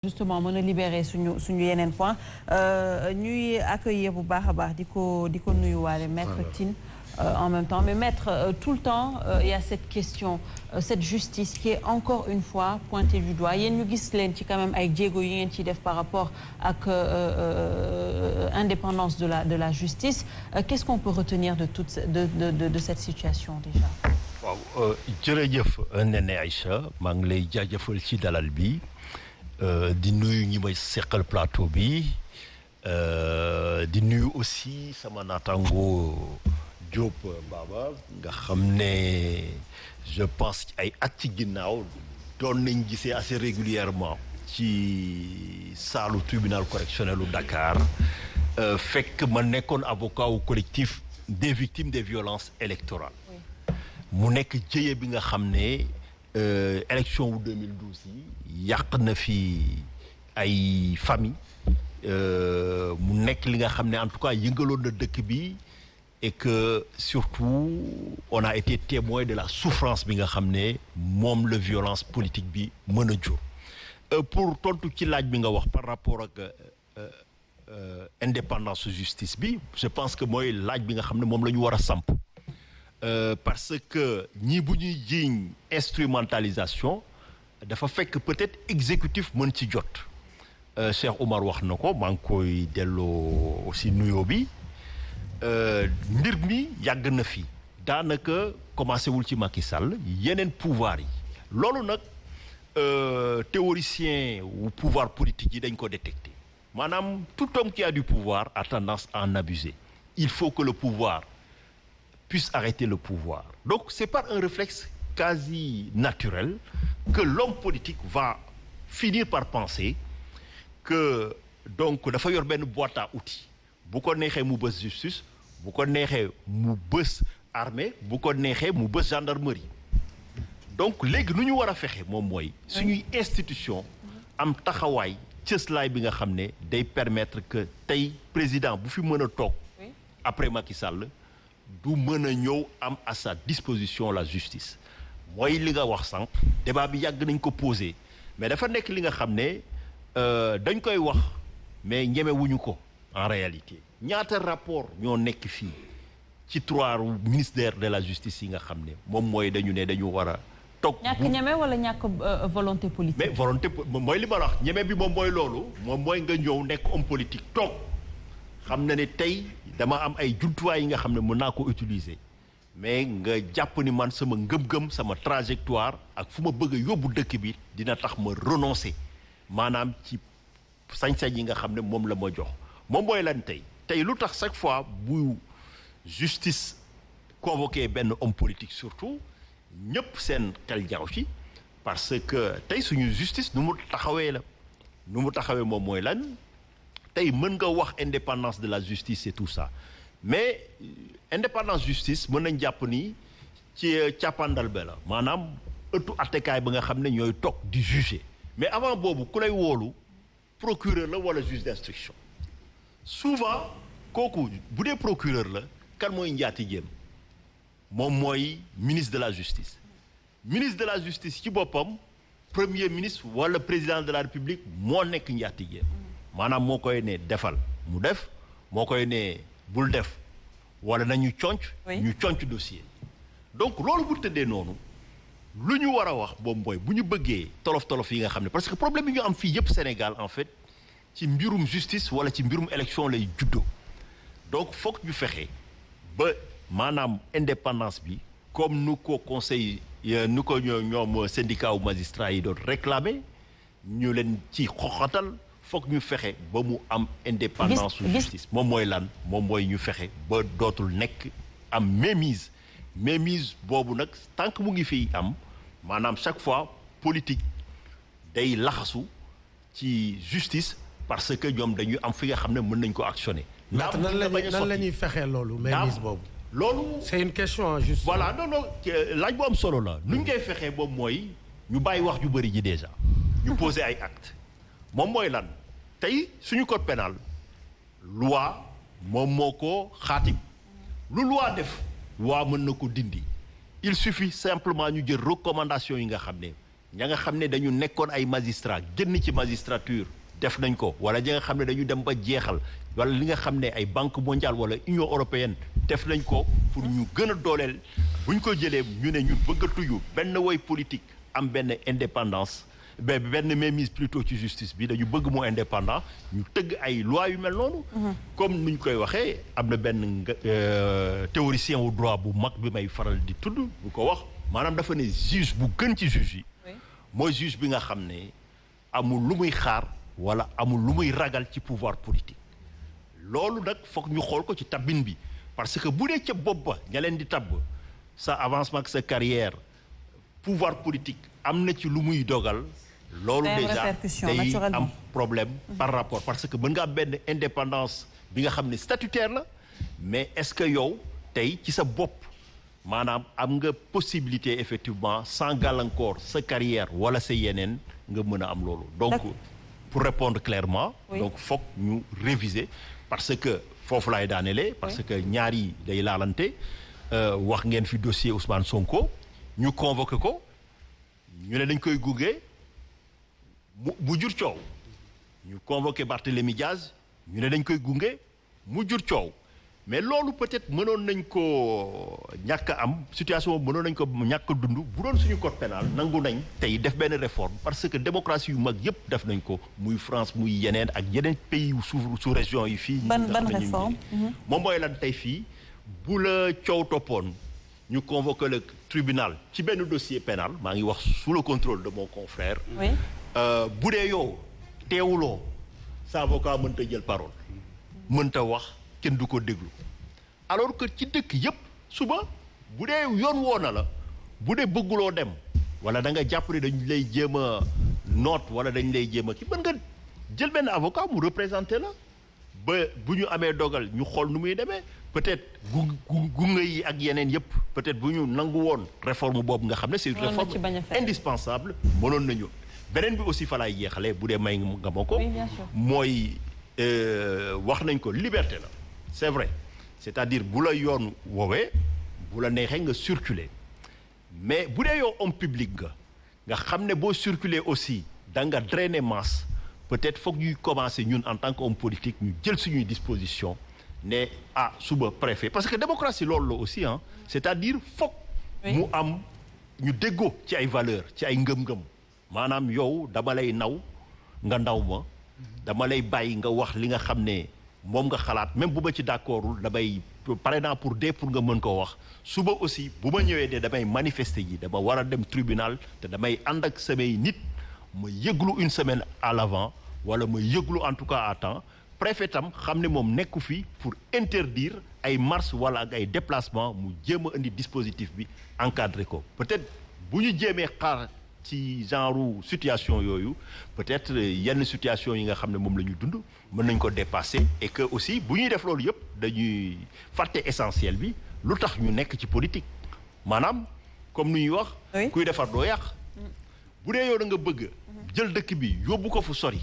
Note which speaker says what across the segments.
Speaker 1: justement mën a libérer suñu yeneen point ñuy accueillir bu baax a baax di ko nuyuwaale maître Tine en même temps mais maître tout le temps il y a cette question cette justice qui est encore une fois pointée du doigt yéen ñu gis leen ci quand même ay jéego yi ngeen ciy def par rapport ak indépendance de la justice qu'est-ce qu'on peut retenir de cette situation déjà.
Speaker 2: waaw jërëjëf Néné Aïcha maa ngi lay jaajëfal ci dalal bi. di nuyu ñi may seqal plateau bi di nuyu aussi sama naataango Diop Baba nga xam ne je pense ay at ci ginnaaw doon nañ gisee assez régulièrement ci saalu tribunal correctionnel u Dakar fekk ma nekkoon avocat au collectif des victimes des violences électorales mu nekk jëye bi nga xam ne élection wu 2012 yi yàq na fi ay famille mu nekk li nga xam ne en tout cas yëngaloon na dëkk bi et que surtout on a été témoin de la souffrance bi nga xam ne moom la violence politique bi mën a jur pour tontu ci laaj bi nga wax par rapport ak indépendance justice bi je pense que mooy laaj bi nga xam ne moom la ñu war a samp parce que ñi bu ñuy jiiñ instrumentalisation dafa fekk peut-être exécutif mën ci jot Cheikh Oumar wax na ko maa ngi koy delloo aussi nuyoo bi mbir mi yàgg na fi daanaka commencé wul ci Macky Sall yeneen pouvoir yi loolu nag théoricien wu pouvoir politique yi dañ ko détecté maanaam tout homme qui a du pouvoir a tendance à en abuser il faut que le pouvoir puisse arrêter le pouvoir. Donc c'est par un réflexe quasi naturel que l'homme politique va finir par penser que donc dafa yor benn boîte à outils bu ko neexee mu bës justice bu ko neexee mu bës armée bu ko neexee mu bës gendarmerie donc léegi nu ñu war a fexe moom mooy suñuy institution am taxawaay cëslaay bi nga xam ne day permettre que tey président bu fi mën a toog après Macky Sall du mën a ñëw am à sa disposition la justice mooy li nga wax sànq débat bi yàgg nañ ko posé mais dafa nekk li nga xam ne dañ koy wax mais ñemewuñu ko en réalité ñaata rapport ñoo nekk fii ci trois ministère de la justice yi nga xam ne moom mooy dañu ne dañu war a toog
Speaker 1: ñàkk ñeme wala ñàkk volonté politique
Speaker 2: mais volonté mooy li ma la wax ñeme bi moom mooy loolu moom mooy nga ñëw nekk homme politique toog xam na ne tey dama am ay jumtuwaay yi nga xam ne mën naa ko utiliser mais nga jàpp ni man sama ngëm-ngëm sama trajectoire ak fu ma bëgg a yóbbu dëkk bi dina tax ma renoncer maanaam ci sañ-sañ yi nga xam ne moom la ma jox moom mooy lan tey lu tax chaque fois bu justice convoqué benn homme politique surtout ñëpp seen xel jaaw ci parce que tey suñu justice nu mu taxawee moom mooy lan tey mën nga wax indépendance de la justice et tout ça mais indépendance justice mën nañ jàpp ni ci càppandal ba la maanaam ëttu attekaay ba nga xam ne ñooy toog di juger mais avant boobu ku lay woolu procureur la wala juge d'instruction souvent kooku bu dee procureur la kan mooy njaatigéem moom mooy ministre de la justice ci boppam premier ministre wala président de la république moo nekk njaatigéem maanaam moo koy ne defal mu def moo koy ne bul def wala nañu ñu conc dossier donc loolu bu tëddee noonu lu ñu war a wax boobu mooy bu ñu bëggee tolof-tolof yi nga xam ne parce que problème yi ñu am fii yëpp Sénégal en fait ci mbirum justice wala ci mbirum élection lay juddoo donc foog ñu fexe ba maanaam indépendance bi comme nu ko conseil nu ko ñoom syndicat wu magistrat yi doon réclamer ñu leen ci xoxatal foog ñu fexe ba mu am indépendance su justice moom mooy lan moom mooy ñu fexe ba dootul nekk am mainmise boobu nag tant que mu ngi fi am maanaam chaque fois politique day laxasu ci justice parce que ñoom dañuy am fi nga xam ne mën nañ ko actionner.
Speaker 3: nan la ñuy fexee loolu mainmise boobu.
Speaker 2: loolu
Speaker 3: c'est une question juste.
Speaker 2: voilà non laaj bu am solo la. nu ñu koy fexee boobu mooy ñu bàyyi wax ju bëri ji déjà. ñu poser ay actes moom mooy lan. tey suñu code pénal loi moom moo ko xaatim lu loi def loi mën na ko dindi il suffit simplement ñu jël recommandation yi nga xam ne ña nga xam ne dañu nekkoon ay magistrats génn ci magistrature def nañ ko wala ñi nga xam ne dañu dem ba jeexal wala li nga xam ne ay banque mondiale wala Union européenne def nañ ko pour ñu gën a dooleel bu ñu ko jëlee ñu ne ñu bëggatuñu benn woy politique am benn indépendance benn mainmise plutôt ci justice bi dañu bëgg mu indépendant ñu tëgg ay loi yu mel noonu. comme ni ñu koy waxee am na benn théoricien au droit bu mag bi may faral di tudd bu ko wax maanaam dafa ne juge bu gën ci juge yi. mooy juge bi nga xam ne amul lu muy xaar wala amul lu muy ragal ci pouvoir politique loolu nag foog ñu xool ko ci tabbin bi parce que bu dee ca bopp ba ña leen di tabb sa avancement ak sa carrière pouvoir politique am na ci lu muy dogal loolu déjà day am problème par rapport parce que mën nga am benn indépendance bi nga xam ne statutaire la mais est-ce que yow tey ci sa bopp maanaam am nga possibilité effectivement sans gàllankoor sa carrière wala sa yeneen nga mën a am loolu donc pour répondre clairement donc foog ñu réviser parce que foofu laay daanelee parce que ñaar yi day laalante wax ngeen fi dossier Ousmane Sonko ñu convoqué ko ñu ne dañ koy gunge mu jur coow ñu convoqué Barthélémy Diaz ñu ne dañ koy gunge mu jur coow mais loolu peut-être mënoon nañ ko ñàkk am situation mënoon nañ ko ñàkk dund bu doon suñu code pénal nangu nañ tey def benn réforme parce que démocratie yu mag yëpp def nañ ko muy France muy yeneen ak yeneen pays yu sous région yi fii.
Speaker 1: ban réforme.
Speaker 2: moom mooy lan tey fii bu la coow toppoon ñu convoqué le tribunal ci benn dossier pénal maa ngi wax sous le contrôle de mon confrère.
Speaker 1: oui
Speaker 2: bu dee yow teewuloo sa avocat mënta jël parole mënta wax. kenn du ko déglu alors que ci dëkk yëpp suba bu dee yoon woo na la bu dee bëgguloo dem wala da nga jàpp ne dañ lay jéem a noot wala dañ lay jéem a ki mën nga jël benn avocat mu représenté la ba bu ñu amee dogal ñu xool nu muy demee peut-être gunge yi ak yeneen yëpp peut-être bu ñu nangu woon réforme boobu nga xam ne c'est une réforme indispensable mënoon nañu beneen bi aussi fa laay jeexalee bu dee may nga ma ko mooy wax nañ ko liberté la c'est vrai c'est-à-dire bu la yoon woowee bu la neexee nga circuler mais bu dee yow homme public nga xam ne boo circuler aussi da nga drainer masse peut-être foog ñuy commencer ñun en tant qu'homme politique ñu jël suñuy disposition ne suba préfet parce que démocratie loolu la aussi c'est-à-dire foog mu am ñu déggoo ci ay valeurs ci ay ngëm-ngëm maanaam yow dama lay naw nga ndaw ma dama lay bàyyi nga wax li nga xam ne moom nga xalaat même bu ma ci d'accordul damay pare naa pour nga mën koo wax suba aussi bu ma ñëwee de damay manifester yi dama war a dem tribunal te damay ànd ak samay nit ma yëglu une semaine à l'avant wala ma yëglu en tout cas à temps préfet tam xam ne moom nekku fi pour interdire ay marche wala ak ay déplacement mu jéem a indi dispositif bi encadré ko peut-être bu ñu jéemee xaar ci genre situation yooyu peut-être yenn situation yi nga xam ne moom la ñu dund mën nañ ko dépasser et que aussi bu ñuy def loolu yëpp dañuy fàtte essentiel bi lu tax ñu nekk ci politique maanaam comme ni ñuy wax kuy defar doo yàq bu dee yow da nga bëgg jël dëkk bi yóbbu ko fu sori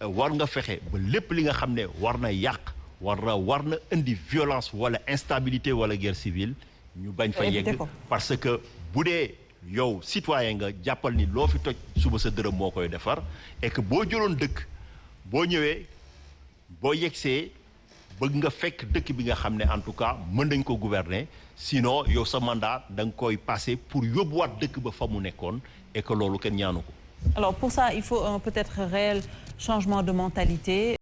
Speaker 2: war nga fexe ba lépp li nga xam ne war na yàq war na indi violence wala instabilité wala guerre civile ñu bañ fa yegg parce que bu dee yow citoyen nga jàppal ni loo fi toj suba sa dërëm moo koy defar et que boo jëloon dëkk boo ñëwee boo yegsee bëgg nga fekk dëkk bi nga xam ne en tout cas mën nañ ko gouverner sinon yow sa mandat da nga koy passer pour yóbbuwaat dëkk ba fa mu nekkoon et que loolu kenn ñaanu ko.
Speaker 1: Alors pour ça il faut peut-être réel changement de mentalité.